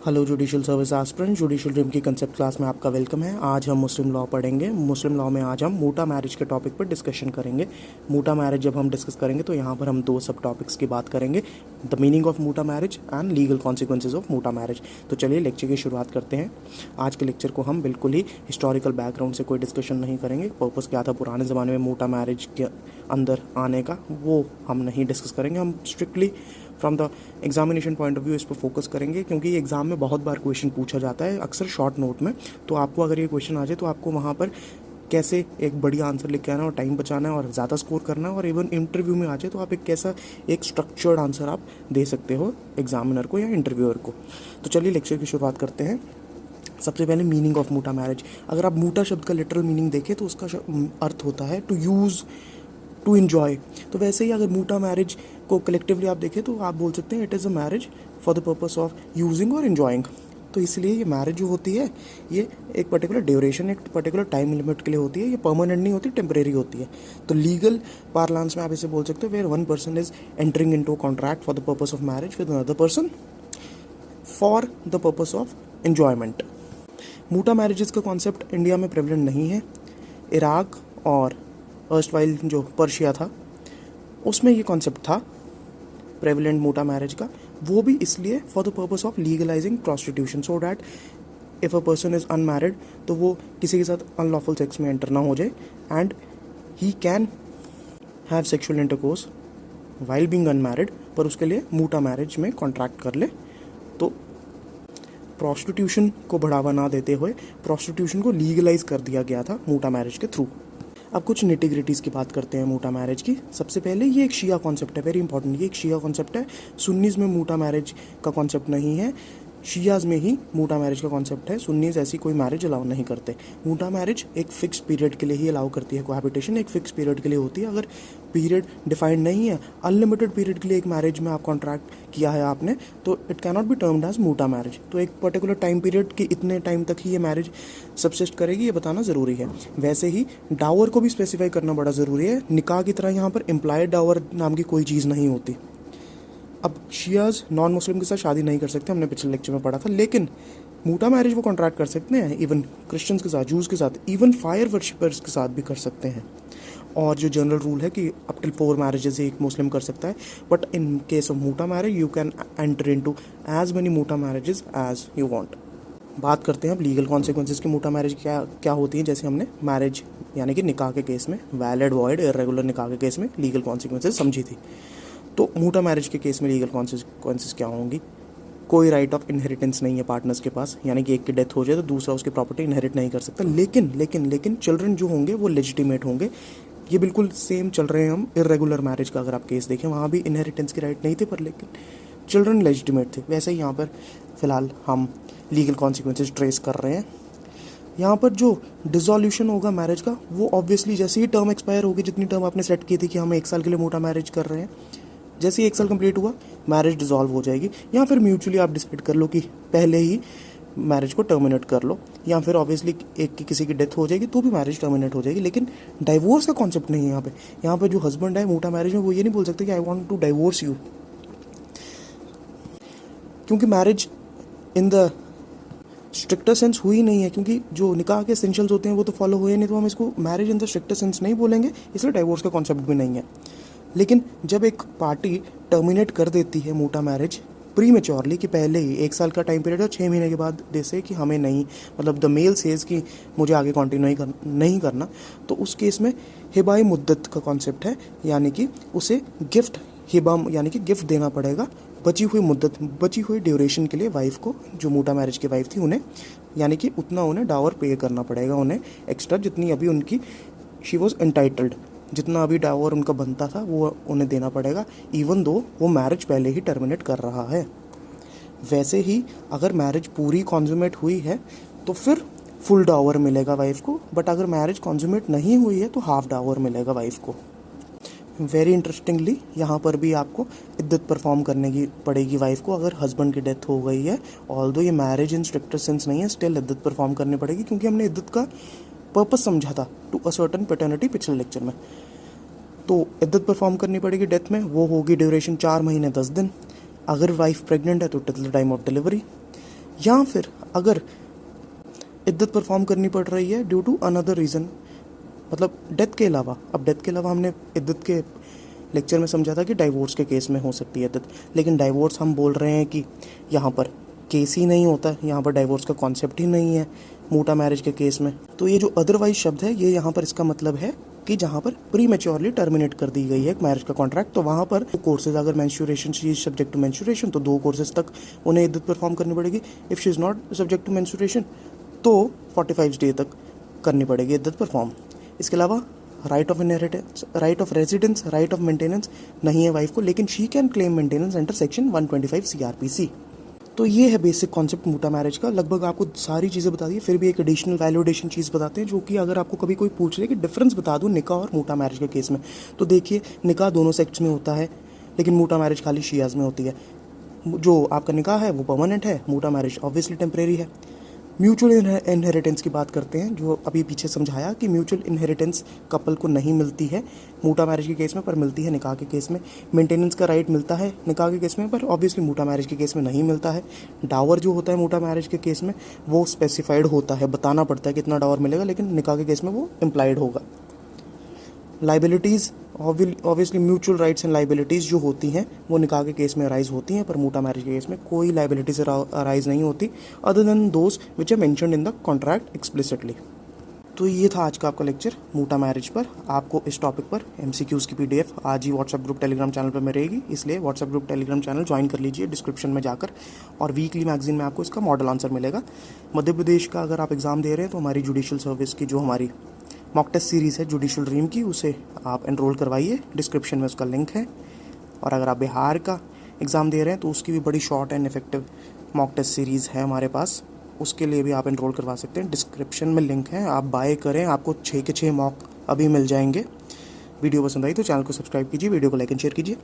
Hello judicial service aspirant, judicial dream की concept class में आपका वेलकम है। आज हम मुस्लिम लॉ पढ़ेंगे। मुस्लिम लॉ में आज हम मूटा मैरिज के टॉपिक पर डिस्कशन करेंगे। मूटा मैरिज जब हम डिस्कस करेंगे तो यहाँ पर हम दो सब टॉपिक्स की बात करेंगे, द मीनिंग ऑफ मूटा marriage and legal consequences of मूटा मैरिज। तो चलिए लेक्चर की शुरुआत करते हैं। आज के लेक्चर को हम बिल्कुल ही हिस्टोरिकल बैकग्राउंड से कोई डिस्कशन नहीं करेंगे। पर्पस क्या था पुराने ज़माने में मूटा मैरिज के अंदर आने का, वो हम नहीं डिस्कस करेंगे। हम strictly from the examination point of view इस पर फोकस करेंगे, क्योंकि एग्जाम में बहुत बार क्वेश्चन पूछा जाता है, अक्सर शॉर्ट नोट में। तो आपको अगर ये क्वेश्चन आ जाए तो आपको वहाँ पर कैसे एक बढ़िया आंसर लिख के आना और टाइम बचाना है और ज़्यादा स्कोर करना है, और इवन इंटरव्यू में आ जाए तो आप एक कैसा एक स्ट्रक्चर्ड आंसर आप दे सकते हो एग्जामिनर को या इंटरव्यूअर को। तो चलिए लेक्चर की शुरुआत करते हैं। सबसे पहले मीनिंग ऑफ मूटा मैरिज। अगर आप मूटा शब्द का लिटरल मीनिंग देखें तो उसका अर्थ होता है टू यूज़, टू इन्जॉय। तो वैसे ही अगर मूटा मैरिज को कलेक्टिवली आप देखें तो आप बोल सकते हैं it is a marriage for the purpose of using और इन्जॉइंग। तो इसलिए ये मैरिज जो होती है ये एक पर्टिकुलर ड्यूरेशन, एक पर्टिकुलर टाइम लिमिट के लिए होती है। ये परमानेंट नहीं होती, टेम्परेरी होती है। तो लीगल पार्लांस में आप इसे बोल सकते हो where one person is entering into contract for the purpose of marriage with another person for the purpose of enjoyment. मूटा मैरिजेस का कॉन्सेप्ट इंडिया में प्रेवलेंट नहीं है। इराक और अर्स्टवाइल जो पर्शिया था उसमें ये कॉन्सेप्ट था प्रेवलेंट मूटा मैरिज का। वो भी इसलिए for the purpose of legalising prostitution, so that if a person is unmarried तो वो किसी के साथ अनलॉफुल सेक्स में एंटर ना हो जाए, and he can have sexual intercourse while being unmarried, पर उसके लिए मूटा मैरिज में कॉन्ट्रैक्ट कर ले। तो प्रोस्टिट्यूशन को बढ़ावा ना देते हुए प्रोस्टिट्यूशन को लीगलाइज कर दिया गया था मूटा मैरिज के थ्रू। अब कुछ निटिग्रिटीज़ की बात करते हैं मूटा मैरिज की। सबसे पहले ये एक शिया कॉन्सेप्ट है, वेरी इंपॉर्टेंट। ये एक शिया कॉन्सेप्ट है। सुन्नीज़ में मूटा मैरिज का कॉन्सेप्ट नहीं है, शियाज़ में ही मूटा मैरिज का कॉन्सेप्ट है। सुन्नीज़ ऐसी कोई मैरिज अलाउ नहीं करते। मूटा मैरिज एक फ़िक्स पीरियड के लिए ही अलाउ करती है। कोहैबिटेशन एक फ़िक्स पीरियड के लिए होती है। अगर पीरियड डिफाइंड नहीं है, अनलिमिटेड पीरियड के लिए एक मैरिज में आप कॉन्ट्रैक्ट किया है आपने, तो it can not be termed as मूटा मैरिज। तो एक पर्टिकुलर टाइम पीरियड के इतने टाइम तक ही ये मैरिज सबसिस्ट करेगी, ये बताना ज़रूरी है। वैसे ही डावर को भी स्पेसिफाई करना बड़ा ज़रूरी है। निकाह की तरह यहाँ पर इम्प्लाइड डावर नाम की कोई चीज़ नहीं होती। अब शियाज नॉन मुस्लिम के साथ शादी नहीं कर सकते, हमने पिछले लेक्चर में पढ़ा था, लेकिन मूटा मैरिज वो कॉन्ट्रैक्ट कर सकते हैं। इवन क्रिश्चियंस के साथ, जूस के साथ, इवन फायर वर्शिपर्स के साथ भी कर सकते हैं। और जो जनरल रूल है कि अप टिल 4 मैरिजेस एक मुस्लिम कर सकता है, बट इन केस ऑफ मूटा marriage you can enter into as many मूटा मैरिजेस एज यू वांट। बात करते हैं अब लीगल कॉन्सिक्वेंसेज की। मूटा मैरिज क्या होती है। जैसे हमने मैरिज यानी कि निकाह के केस में, वैलिड वॉइड इर्रेगुलर निकाह के केस में लीगल कॉन्सिक्वेंसेज समझी थी। तो मूटा मैरिज के केस में लीगल कॉन्सिक्वेंसेज क्या होंगी। कोई राइट ऑफ इनहेरिटेंस नहीं है पार्टनर्स के पास, यानी कि एक की डेथ हो जाए तो दूसरा उसकी प्रॉपर्टी इनहेरिट नहीं कर सकता। लेकिन चिल्ड्रन जो होंगे वो लेजिटिमेट होंगे। ये बिल्कुल सेम चल रहे हैं हम इर्रेगुलर मैरिज का अगर आप केस देखें, वहाँ भी इनहेरिटेंस की राइट नहीं थी, पर लेकिन चिल्ड्रन लेजिटिमेट थे। वैसे ही यहाँ पर फ़िलहाल हम लीगल कॉन्सिक्वेंसेज ट्रेस कर रहे हैं। यहाँ पर जो डिसोल्यूशन होगा मैरिज का, वो ऑब्वियसली जैसे ही टर्म एक्सपायर होगी, जितनी टर्म आपने सेट की थी कि हम 1 साल के लिए मूटा मैरिज कर रहे हैं, जैसे ही 1 साल कंप्लीट हुआ मैरिज डिसॉल्व हो जाएगी। या फिर म्यूचुअली आप डिसाइड कर लो कि पहले ही मैरिज को टर्मिनेट कर लो, या फिर ऑब्वियसली एक की किसी की डेथ हो जाएगी तो भी मैरिज टर्मिनेट हो जाएगी। लेकिन डाइवोर्स का कॉन्सेप्ट नहीं है यहाँ पे। यहाँ पे जो हस्बैंड है मूटा मैरिज में वो ये नहीं बोल सकते कि I want to divorce you, क्योंकि marriage in the stricter sense हुई नहीं है, क्योंकि जो निकाह के एसेंशियल्स होते हैं वो तो फॉलो हुए नहीं, तो हम इसको marriage in the stricter sense नहीं बोलेंगे, इसलिए डाइवोर्स का कॉन्सेप्ट भी नहीं है। लेकिन जब एक पार्टी टर्मिनेट कर देती है मूटा मैरिज प्री मेच्योरली, कि पहले ही 1 साल का टाइम पीरियड और 6 महीने के बाद जैसे कि हमें नहीं, मतलब द मेल सेज कि मुझे आगे कंटिन्यू नहीं करना, तो उस केस में हिबाई मुद्दत का कॉन्सेप्ट है, यानी कि उसे गिफ्ट, हिबा यानी कि गिफ्ट देना पड़ेगा बची हुई मुद्दत, बची हुई ड्यूरेशन के लिए वाइफ को, जो मूटा मैरिज की वाइफ थी उन्हें, यानी कि उतना उन्हें डावर पे करना पड़ेगा उन्हें एक्स्ट्रा, जितनी अभी उनकी शी वॉज एंटाइटल्ड, जितना अभी डावर उनका बनता था वो उन्हें देना पड़ेगा, इवन दो वो मैरिज पहले ही टर्मिनेट कर रहा है। वैसे ही अगर मैरिज पूरी कॉन्ज्यूमेट हुई है तो फिर फुल डावर मिलेगा वाइफ को, बट अगर मैरिज कॉन्ज्यूमेट नहीं हुई है तो हाफ डावर मिलेगा वाइफ को। वेरी इंटरेस्टिंगली यहाँ पर भी आपको इद्दत परफॉर्म करने की पड़ेगी वाइफ को, अगर हस्बैंड की डेथ हो गई है। ऑल्दो ये मैरिज इन स्ट्रिक्टर सेंस नहीं है, स्टिल इद्दत परफॉर्म करनी पड़ेगी, क्योंकि हमने इद्दत का पर्पस समझा था टू अ सर्टन पैटर्निटी पिछले लेक्चर में। तो इद्दत परफॉर्म करनी पड़ेगी डेथ में, वो होगी ड्यूरेशन 4 महीने 10 दिन। अगर वाइफ प्रेग्नेंट है तो till the time of delivery. या फिर अगर इद्दत परफॉर्म करनी पड़ रही है ड्यू टू अनदर रीज़न, मतलब डेथ के अलावा। अब डेथ के अलावा हमने इद्दत के लेक्चर में समझा था कि डाइवोर्स के केस में हो सकती है इद्दत, लेकिन डाइवोर्स हम बोल रहे हैं कि यहाँ पर केस ही नहीं होता, यहाँ पर डाइवोर्स का कॉन्सेप्ट ही नहीं है मोटा मैरिज के केस में। तो ये जो अदरवाइज शब्द है, ये यहाँ पर इसका मतलब है कि जहाँ पर प्री मेच्योरली टर्मिनेट कर दी गई है एक मैरिज का कॉन्ट्रैक्ट, तो वहाँ पर कोर्सेज, अगर menstruation she is subject to menstruation तो 2 कोर्सेज तक उन्हें इद्दत परफॉर्म करनी पड़ेगी। If she is not subject to menstruation तो 45 डे तक करनी पड़ेगी इद्दत परफॉर्म। इसके अलावा right of inheritance, right of residence, right of maintenance नहीं है वाइफ को, लेकिन she can claim maintenance under section 125 CRPC। तो ये है बेसिक कॉन्सेप्ट मोटा मैरिज का। लगभग आपको सारी चीज़ें बता दी, फिर भी एक एडिशनल वैलिडेशन चीज़ बताते हैं, जो कि अगर आपको कभी कोई पूछ रहे कि डिफरेंस बता दूं निकाह और मोटा मैरिज के केस में, तो देखिए निकाह दोनों सेक्ट्स में होता है, लेकिन मोटा मैरिज खाली शियाज में होती है। जो आपका निकाह है वो परमानेंट है, मोटा मैरिज ऑब्वियसली टेम्परेरी है। म्यूचुअल इनहेरिटेंस की बात करते हैं, जो अभी पीछे समझाया कि म्यूचुअल इनहेरिटेंस कपल को नहीं मिलती है मोटा मैरिज के केस में, पर मिलती है निकाह के केस में। मेंटेनेंस का राइट मिलता है निकाह के केस में, पर ऑब्वियसली मोटा मैरिज के केस में नहीं मिलता है। डावर जो होता है मोटा मैरिज के केस में वो स्पेसिफाइड होता है, बताना पड़ता है कितना डावर मिलेगा, लेकिन निकाह के केस में वो इम्प्लाइड होगा। Liabilities, obviously mutual rights and liabilities जो होती हैं वो निकाह के केस में अराइज होती हैं, पर मोटा मैरिज के केस में कोई लाइबिलिटीज अराइज नहीं होती other than those which are mentioned in the contract explicitly. तो ये था आज का आपका लेक्चर मोटा मैरिज पर। आपको इस टॉपिक पर MCQs की PDF आज ही व्हाट्सएप ग्रुप टेलीग्राम चैनल पर में रहेगी, इसलिए WhatsApp group Telegram channel join कर लीजिए डिस्क्रिप्शन में जाकर, और वीकली मैगजीन में आपको इसका मॉडल आंसर मिलेगा। मध्य प्रदेश का अगर आप एग्ज़ाम दे रहे हैं तो हमारी जुडिशियल सर्विस की जो हमारी मॉक टेस्ट सीरीज़ है जुडिशियल ड्रीम की, उसे आप एनरोल करवाइए, डिस्क्रिप्शन में उसका लिंक है। और अगर आप बिहार का एग्ज़ाम दे रहे हैं तो उसकी भी बड़ी short and effective mock test series है हमारे पास, उसके लिए भी आप एनरोल करवा सकते हैं, डिस्क्रिप्शन में लिंक है, आप बाय करें, आपको 6 के 6 मॉक अभी मिल जाएंगे। वीडियो पसंद आई तो चैनल को सब्सक्राइब कीजिए, वीडियो को लाइक एंड शेयर कीजिए।